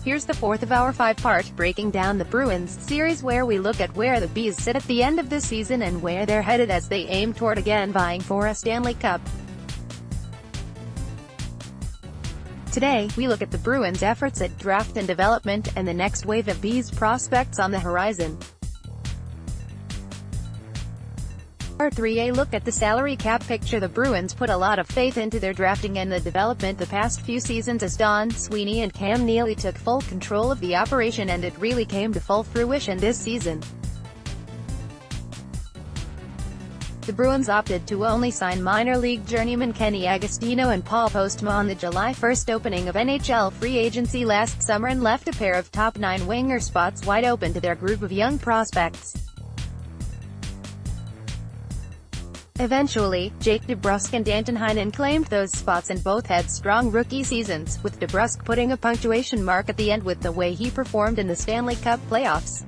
Here's the fourth of our five-part Breaking Down the Bruins series, where we look at where the Bees sit at the end of this season and where they're headed as they aim toward again vying for a Stanley Cup. Today, we look at the Bruins' efforts at draft and development, and the next wave of Bees prospects on the horizon. Part 3, a look at the salary cap picture. The Bruins put a lot of faith into their drafting and the development the past few seasons as Don, Sweeney and Cam Neely took full control of the operation, and it really came to full fruition this season. The Bruins opted to only sign minor league journeyman Kenny Agostino and Paul Postma on the July 1st opening of NHL free agency last summer, and left a pair of top 9 winger spots wide open to their group of young prospects. Eventually, Jake DeBrusk and Danton Heinen claimed those spots, and both had strong rookie seasons, with DeBrusk putting a punctuation mark at the end with the way he performed in the Stanley Cup playoffs.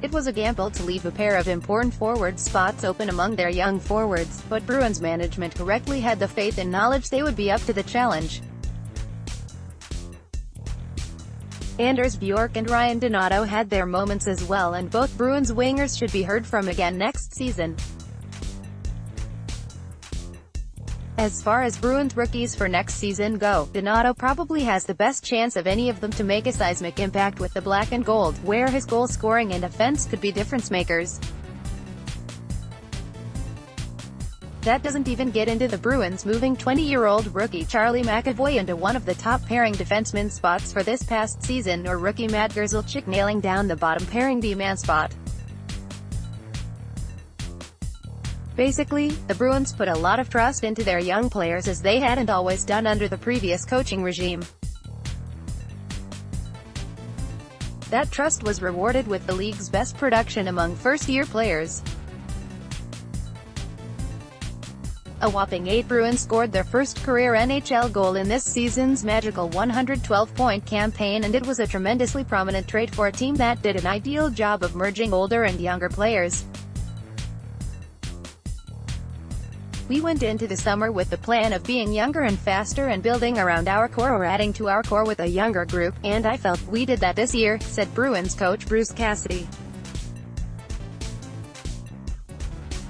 It was a gamble to leave a pair of important forward spots open among their young forwards, but Bruins management correctly had the faith and knowledge they would be up to the challenge. Anders Bjork and Ryan Donato had their moments as well, and both Bruins wingers should be heard from again next season. As far as Bruins rookies for next season go, Donato probably has the best chance of any of them to make a seismic impact with the black and gold, where his goal scoring and defense could be difference makers. That doesn't even get into the Bruins moving 20-year-old rookie Charlie McAvoy into one of the top pairing defenseman spots for this past season, or rookie Matt Grzelcyk nailing down the bottom pairing D-man spot. Basically, the Bruins put a lot of trust into their young players, as they hadn't always done under the previous coaching regime. That trust was rewarded with the league's best production among first-year players. A whopping 8 Bruins scored their first career NHL goal in this season's magical 112-point campaign, and it was a tremendously prominent trait for a team that did an ideal job of merging older and younger players. We went into the summer with the plan of being younger and faster and building around our core, or adding to our core with a younger group, and I felt we did that this year, said Bruins coach Bruce Cassidy.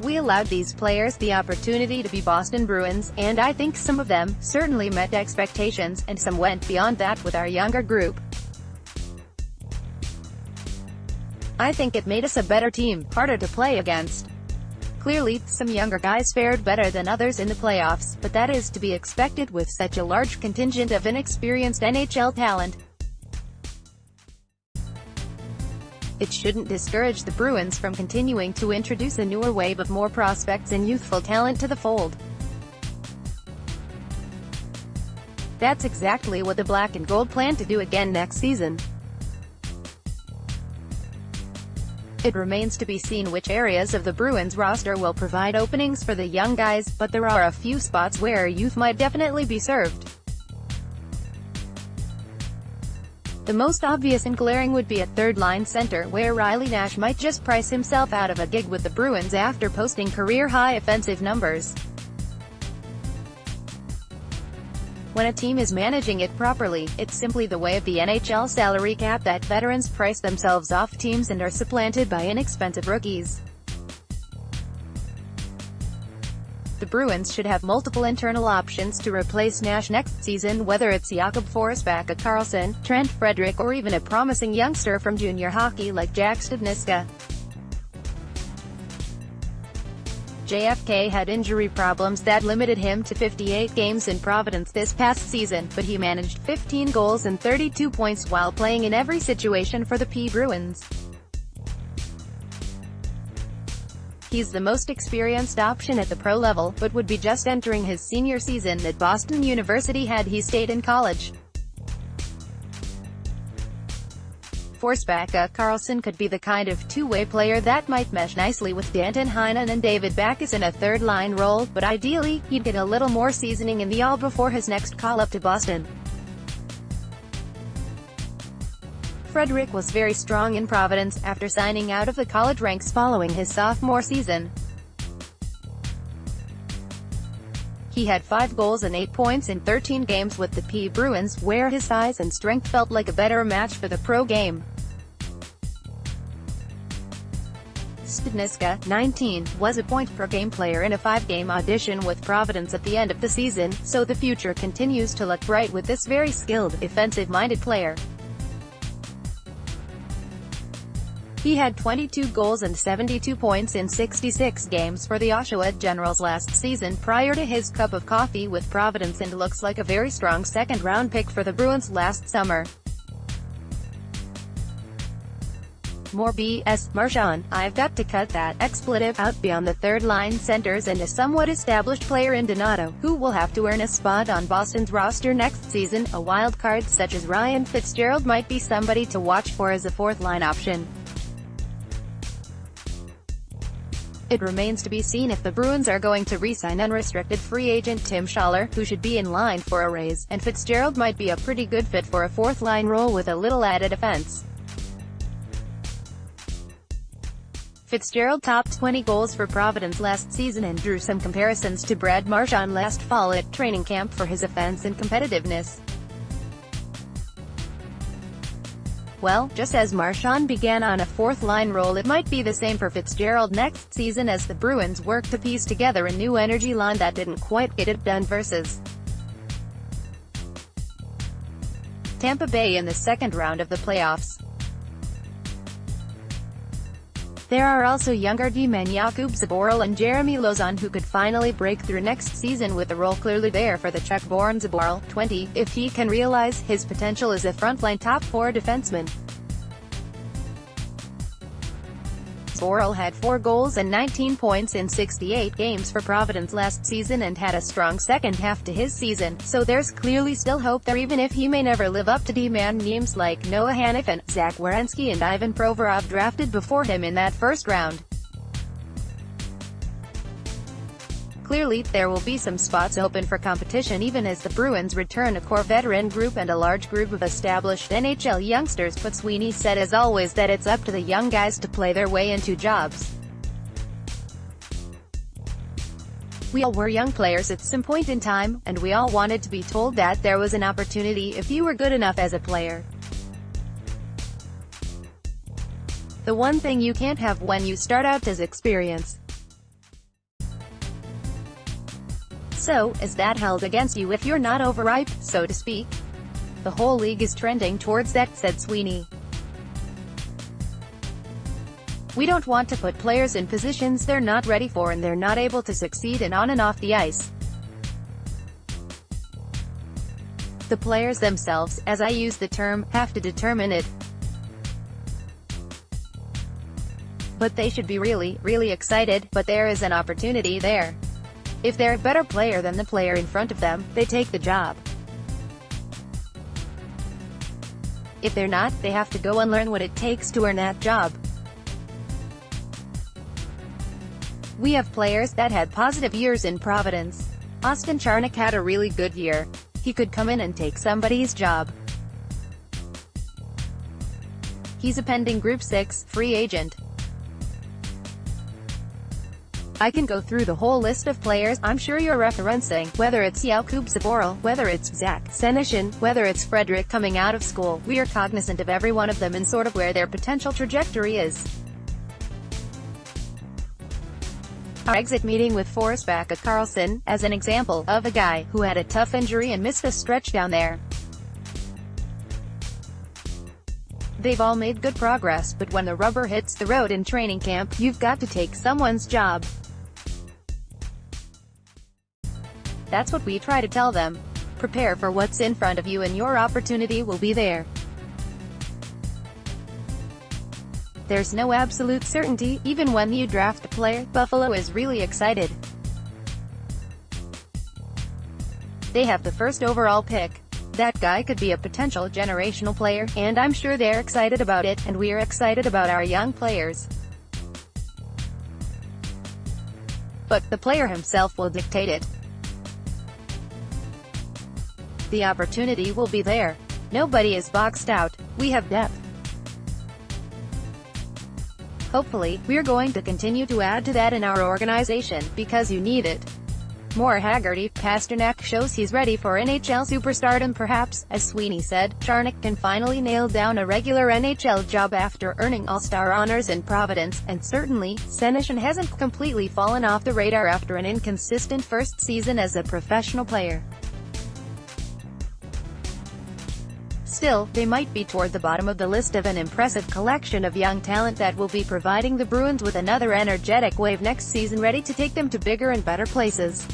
We allowed these players the opportunity to be Boston Bruins, and I think some of them certainly met expectations, and some went beyond that with our younger group. I think it made us a better team, harder to play against. Clearly, some younger guys fared better than others in the playoffs, but that is to be expected with such a large contingent of inexperienced NHL talent. It shouldn't discourage the Bruins from continuing to introduce a newer wave of more prospects and youthful talent to the fold. That's exactly what the Black and Gold plan to do again next season. It remains to be seen which areas of the Bruins roster will provide openings for the young guys, but there are a few spots where youth might definitely be served. The most obvious and glaring would be at third-line center, where Riley Nash might just price himself out of a gig with the Bruins after posting career-high offensive numbers. When a team is managing it properly, it's simply the way of the NHL salary cap that veterans price themselves off teams and are supplanted by inexpensive rookies. The Bruins should have multiple internal options to replace Nash next season, whether it's Jakob Forsbacka Karlsson, Trent Frederick, or even a promising youngster from junior hockey like Jack Studnicka. JFK had injury problems that limited him to 58 games in Providence this past season, but he managed 15 goals and 32 points while playing in every situation for the P. Bruins. He's the most experienced option at the pro level, but would be just entering his senior season at Boston University had he stayed in college. Forsbacka Karlsson could be the kind of two-way player that might mesh nicely with Danton Heinen and David Backes in a third-line role, but ideally, he'd get a little more seasoning in the all before his next call-up to Boston. Frederick was very strong in Providence, after signing out of the college ranks following his sophomore season. He had 5 goals and 8 points in 13 games with the Bruins, where his size and strength felt like a better match for the pro game. Staniska, 19, was a point-per-game player in a 5-game audition with Providence at the end of the season, so the future continues to look bright with this very skilled, offensive-minded player. He had 22 goals and 72 points in 66 games for the Oshawa Generals last season prior to his cup of coffee with Providence, and looks like a very strong second-round pick for the Bruins last summer. More BS, Marchand, I've got to cut that expletive out beyond the third-line centers and a somewhat established player in Donato, who will have to earn a spot on Boston's roster next season. A wild card such as Ryan Fitzgerald might be somebody to watch for as a fourth-line option. It remains to be seen if the Bruins are going to re-sign unrestricted free agent Tim Schaller, who should be in line for a raise, and Fitzgerald might be a pretty good fit for a fourth-line role with a little added offense. Fitzgerald topped 20 goals for Providence last season and drew some comparisons to Brad Marchand last fall at training camp for his offense and competitiveness. Well, just as Marchand began on a fourth-line role, it might be the same for Fitzgerald next season as the Bruins work to piece together a new energy line that didn't quite get it done versus Tampa Bay in the second round of the playoffs. There are also younger D-men Jakub Zboril and Jeremy Lauzon who could finally break through next season, with the role clearly there for the Czech-born Zboril, 20, if he can realize his potential as a frontline top-4 defenseman. Zboril had 4 goals and 19 points in 68 games for Providence last season and had a strong second half to his season, so there's clearly still hope there, even if he may never live up to D-man names like Noah Hanifin, Zach Werenski and Ivan Provorov drafted before him in that first round. Clearly, there will be some spots open for competition even as the Bruins return a core veteran group and a large group of established NHL youngsters, but Sweeney said as always that it's up to the young guys to play their way into jobs. We all were young players at some point in time, and we all wanted to be told that there was an opportunity if you were good enough as a player. The one thing you can't have when you start out is experience. So, is that held against you if you're not overripe, so to speak? The whole league is trending towards that, said Sweeney. We don't want to put players in positions they're not ready for and they're not able to succeed in on and off the ice. The players themselves, as I use the term, have to determine it. But they should be really excited, but there is an opportunity there. If they're a better player than the player in front of them, they take the job. If they're not, they have to go and learn what it takes to earn that job. We have players that had positive years in Providence. Austin Charnock had a really good year. He could come in and take somebody's job. He's a pending Group 6 free agent. I can go through the whole list of players I'm sure you're referencing, whether it's Jakub Zboril, whether it's Zach Senyshyn, whether it's Frederick coming out of school. We are cognizant of every one of them and sort of where their potential trajectory is. Our exit meeting with Forsbacka Karlsson, as an example of a guy who had a tough injury and missed a stretch down there. They've all made good progress, but when the rubber hits the road in training camp, you've got to take someone's job. That's what we try to tell them. Prepare for what's in front of you and your opportunity will be there. There's no absolute certainty, even when you draft a player. Buffalo is really excited. They have the first overall pick. That guy could be a potential generational player, and I'm sure they're excited about it, and we're excited about our young players. But the player himself will dictate it. The opportunity will be there. Nobody is boxed out. We have depth. Hopefully, we're going to continue to add to that in our organization, because you need it. More Haggerty, Pasternak shows he's ready for NHL superstardom perhaps. As Sweeney said, Charnock can finally nail down a regular NHL job after earning All-Star honors in Providence, and certainly, Senyshyn hasn't completely fallen off the radar after an inconsistent first season as a professional player. Still, they might be toward the bottom of the list of an impressive collection of young talent that will be providing the Bruins with another energetic wave next season, ready to take them to bigger and better places.